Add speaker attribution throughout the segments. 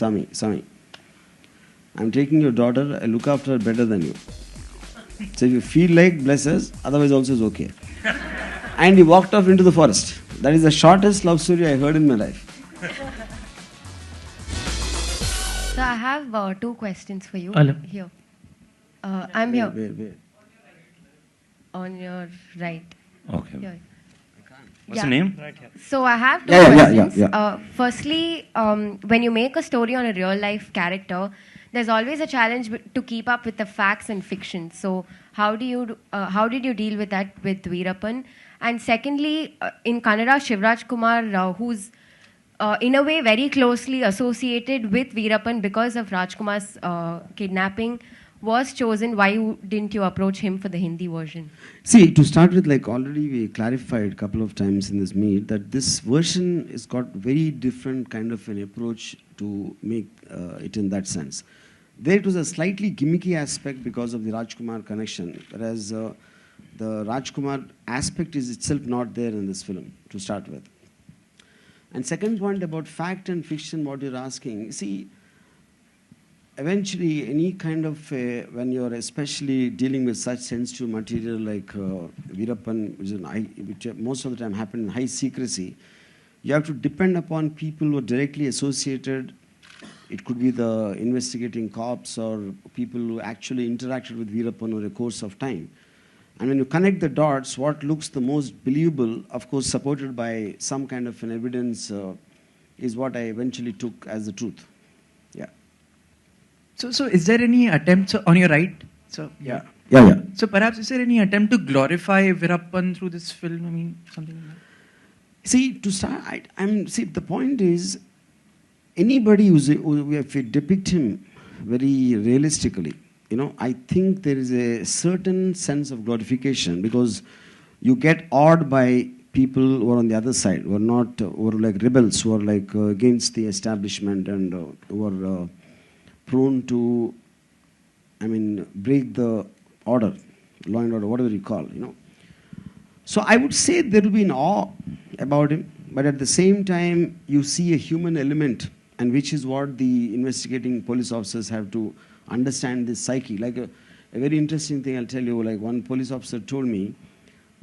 Speaker 1: Swami, I'm taking your daughter, I look after her better than you. So if you feel like, bless us, otherwise also is okay. And he walked off into the forest. That is the shortest love story I heard in my life.
Speaker 2: So I have 2 questions for you.
Speaker 3: Hello.
Speaker 2: Here. I'm here.
Speaker 1: Wait.
Speaker 2: On your right.
Speaker 4: Okay.
Speaker 2: Here.
Speaker 4: What's the name?
Speaker 3: Right here.
Speaker 2: So I have 2
Speaker 1: Yeah.
Speaker 2: questions. Firstly, when you make a story on a real life character, there's always a challenge to keep up with the facts and fiction. So how did you deal with that with Veerappan? And secondly, in Kannada, Shivraj Kumar, who's in a way very closely associated with Veerappan because of Rajkumar's kidnapping, was chosen. Why didn't you approach him for the Hindi version?
Speaker 1: See, to start with, like already we clarified a couple of times in this meet that this version has got very different kind of an approach to make it in that sense. There it was a slightly gimmicky aspect because of the Rajkumar connection, whereas the Rajkumar aspect is itself not there in this film to start with. And second point about fact and fiction, what you're asking, see, eventually any kind of, when you're especially dealing with such sensitive material like Veerappan, which most of the time happen in high secrecy, you have to depend upon people who are directly associated. It could be the investigating cops or people who actually interacted with Veerappan over a course of time. And when you connect the dots, what looks the most believable, of course supported by some kind of an evidence, is what I eventually took as the truth. Yeah.
Speaker 3: So is there any attempt on your right? So
Speaker 1: Yeah.
Speaker 3: So perhaps is there any attempt to glorify Veerappan through this film? I mean, something like that.
Speaker 1: See, to start, see, the point is, anybody if we depict him very realistically, I think there is a certain sense of glorification because you get awed by people who are on the other side, who are like rebels, who are like against the establishment and who are prone to, break the order, law and order, whatever you call, So I would say there will be an awe about him, but at the same time, you see a human element, and which is what the investigating police officers have to understand this psyche. Like a very interesting thing I'll tell you, like one police officer told me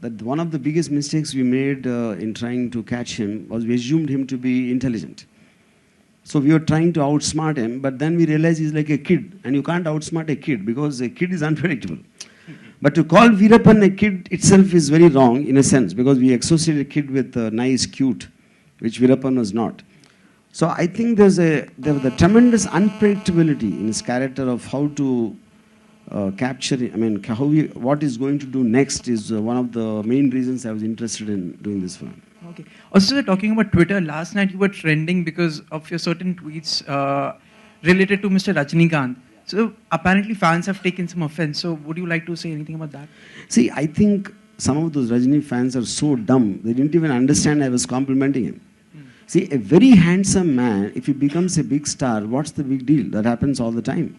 Speaker 1: that one of the biggest mistakes we made in trying to catch him was we assumed him to be intelligent. So we were trying to outsmart him, but then we realized he's like a kid, and you can't outsmart a kid because a kid is unpredictable. But to call Veerappan a kid itself is very wrong in a sense, because we associate a kid with nice, cute, which Veerappan was not. So I think there was a tremendous unpredictability in his character of how to capture, what he's going to do next is one of the main reasons I was interested in doing this film.
Speaker 3: Okay. Also, talking about Twitter, last night you were trending because of your certain tweets related to Mr. Rajinikanth. So apparently fans have taken some offense. So would you like to say anything about that?
Speaker 1: See, I think some of those Rajini fans are so dumb, they didn't even understand I was complimenting him. See, a very handsome man, if he becomes a big star, what's the big deal? That happens all the time.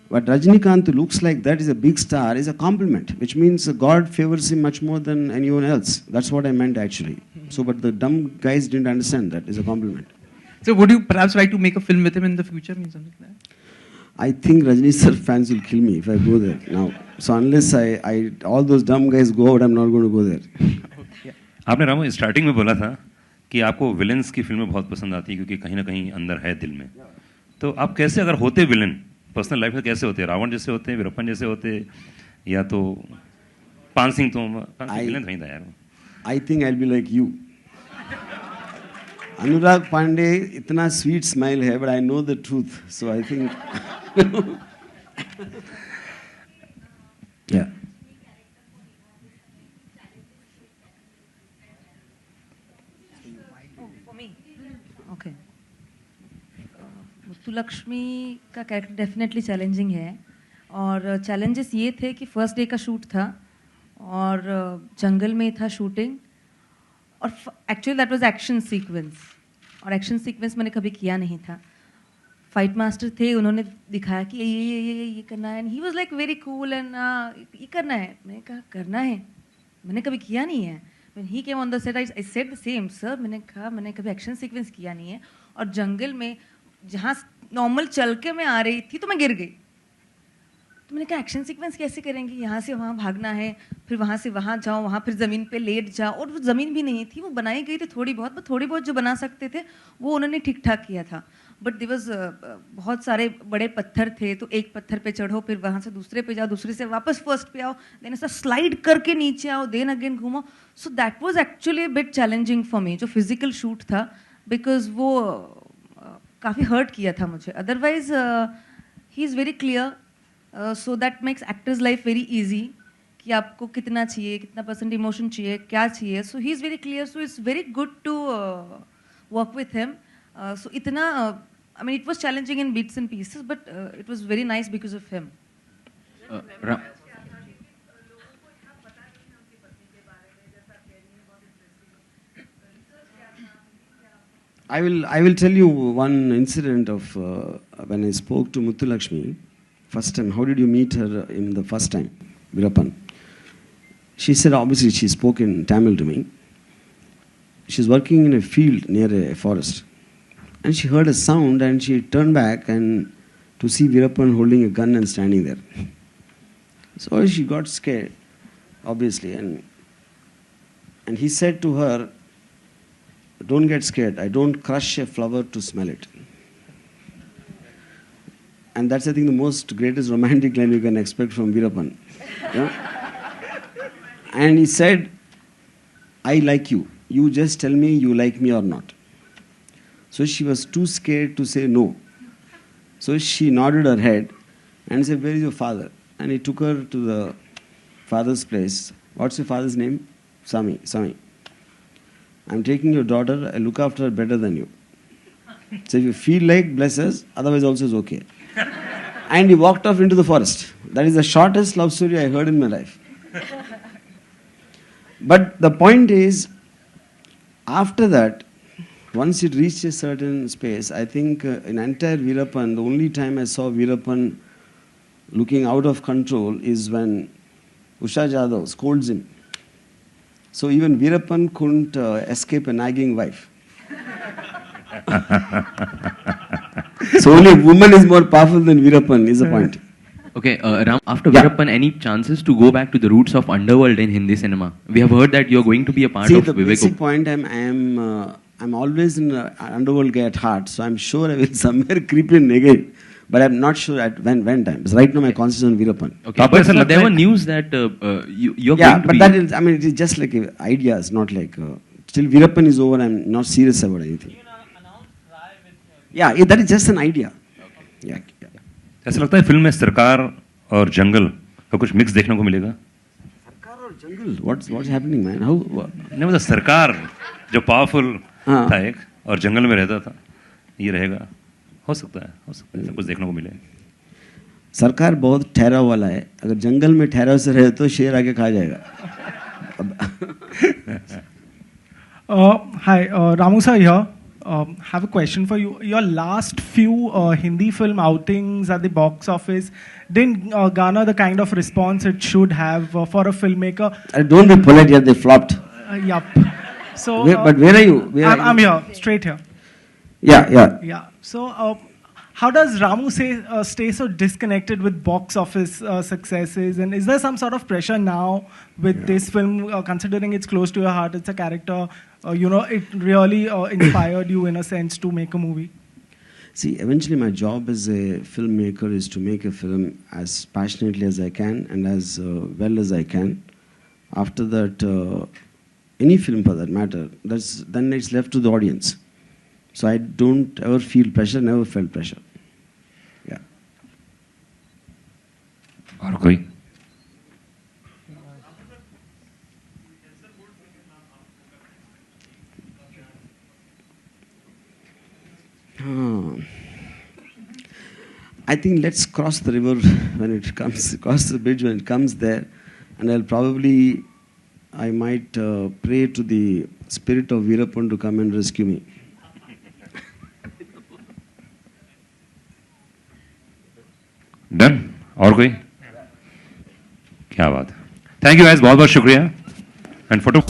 Speaker 1: But Rajinikanth, who looks like that is a big star, is a compliment, which means God favors him much more than anyone else. That's what I meant actually. So, but the dumb guys didn't understand that. It's a compliment.
Speaker 3: So would you perhaps like to make a film with him in the future? Means something like that?
Speaker 1: I think Rajini sir fans will kill me if I go there now. So unless all those dumb guys go out, I'm not going to go there.
Speaker 4: आपने Ramu starting में बोला था कि आपको villains की फिल्में बहुत पसंद आती है क्योंकि कहीं ना कहीं अंदर है दिल में. तो आप कैसे अगर होते विलेन पर्सनल लाइफ में कैसे होते? रावण जैसे होते, वीरप्पन जैसे होते, या तो पान सिंह तो विलेन नहीं था यार.
Speaker 1: I think I'll be like you. Anurag Pandey, इतना sweet smile है, but I know the truth. So I think, yeah.
Speaker 5: For me, okay. Muthulakshmi का कैरेक्टर डेफिनेटली चैलेंजिंग है और चैलेंजेस ये थे कि फर्स्ट डे का शूट था और जंगल में था शूटिंग और actually that was action sequence और एक्शन सीक्वेंस मैंने कभी किया नहीं था. फाइट मास्टर थे, उन्होंने दिखाया कि ये करना है and he was like very cool and ये करना है. मैंने कहा करना है, मैंने कभी किया नहीं है. When he came on the set I said the same, sir मैंने कहा मैंने कभी एक्शन सीक्वेंस किया नहीं है और जंगल में जहाँ नॉर्मल चल के मैं आ रही थी तो मैं गिर गई। तो मैंने कहा एक्शन सीक्वेंस कैसे करेंगी, यहाँ से वहाँ भागना है, फिर वहाँ से वहाँ जाओ, वहाँ फिर ज़मीन पे लेट जाओ, और वो ज़मीन भी नहीं थी, वो बनाई गई थी थोड़ी बहुत, बट थोड़ी बहुत जो बना सकते थे वो उन्होंने ठीक ठाक किया था। बट देयर वाज बहुत सारे बड़े पत्थर थे, तो एक पत्थर पे चढ़ो, फिर वहाँ से दूसरे पे जाओ, दूसरे से वापस फर्स्ट पे आओ, देन ऐसा स्लाइड करके नीचे आओ, देन अगेन घूमो। So that was actually bit challenging for me, जो फिजिकल शूट था, बिकॉज वो काफ़ी हर्ट किया था मुझे। Otherwise he is very clear, so that makes actors life very easy कि आपको कितना चाहिए, कितना परसेंट इमोशन चाहिए, क्या चाहिए। So he is very clear, so it's very good to work with him. So इतना I mean, it was challenging in bits and pieces, but it was very nice because of him.
Speaker 1: I will tell you one incident of when I spoke to Muthulakshmi first time. How did you meet her in the first time, Veerappan? She said, obviously she spoke in Tamil to me. She's working in a field near a forest. And she heard a sound and she turned back and to see Veerappan holding a gun and standing there. So she got scared, obviously. And he said to her, don't get scared. I don't crush a flower to smell it. And that's, I think, the most greatest romantic line you can expect from Veerappan. Yeah? And he said, I like you. You just tell me you like me or not. So she was too scared to say no. So she nodded her head and said, where is your father? And he took her to the father's place. What's your father's name? Sami. I'm taking your daughter. I look after her better than you. So if you feel like, bless us. Otherwise also is okay. And he walked off into the forest. That is the shortest love story I heard in my life. But the point is, after that, once it reached a certain space, I think in entire Veerappan, the only time I saw Veerappan looking out of control is when Usha Jadhav scolds him. So even Veerappan couldn't escape a nagging wife. So only a woman is more powerful than Veerappan is the point.
Speaker 6: Okay, Ram, after Veerappan, any chances to go back to the roots of underworld in Hindi cinema? We have heard that you're going to be a part of
Speaker 1: the
Speaker 6: Vivek.
Speaker 1: basic point, I'm always in underworld guy at heart, so I'm sure I will somewhere creep in again. But I'm not sure at when time. Because right now my concentration on Veerappan.
Speaker 6: Okay, but there were news that you're going to
Speaker 1: but
Speaker 6: be...
Speaker 1: that is, I mean, it is just like ideas, not like... till Veerappan is over, I'm not serious about anything. Yeah, that is just an idea. Okay. Yeah.
Speaker 4: ऐसा लगता है film में सरकार और जंगल का कुछ mix देखने को मिलेगा?
Speaker 1: सरकार और जंगल? What's happening, man? How?
Speaker 4: नहीं, मतलब सरकार जो पावरफुल था एक और जंगल में रहता था, ये रहेगा? हो सकता है सब कुछ देखने को मिले।
Speaker 1: सरकार बहुत ठहराव वाला है, अगर जंगल में ठहराव से रहे तो शेर आके खा जाएगा।
Speaker 7: Hi, Ramu sir here. Have a question for you. Your last few Hindi film outings at the box office didn't garner the kind of response it should have for a filmmaker.
Speaker 1: Don't be polite here, they flopped.
Speaker 7: Yup. So,
Speaker 1: but where are you?
Speaker 7: I'm here, straight here.
Speaker 1: Yeah.
Speaker 7: So, how does Ramu stay so disconnected with box office successes? And is there some sort of pressure now with this film, considering it's close to your heart, it's a character, it really inspired you in a sense to make a movie?
Speaker 1: See, eventually my job as a filmmaker is to make a film as passionately as I can and as well as I can. After that, any film for that matter, then it's left to the audience. So I don't ever feel pressure, never felt pressure. Yeah.
Speaker 4: और कोई?
Speaker 1: I think let's cross the river when it comes, cross the bridge when it comes there, and I might pray to the spirit of Veerappan to come and rescue me.
Speaker 4: Done? और कोई? क्या बात है। Thank you guys, बहुत बहुत शुक्रिया and photo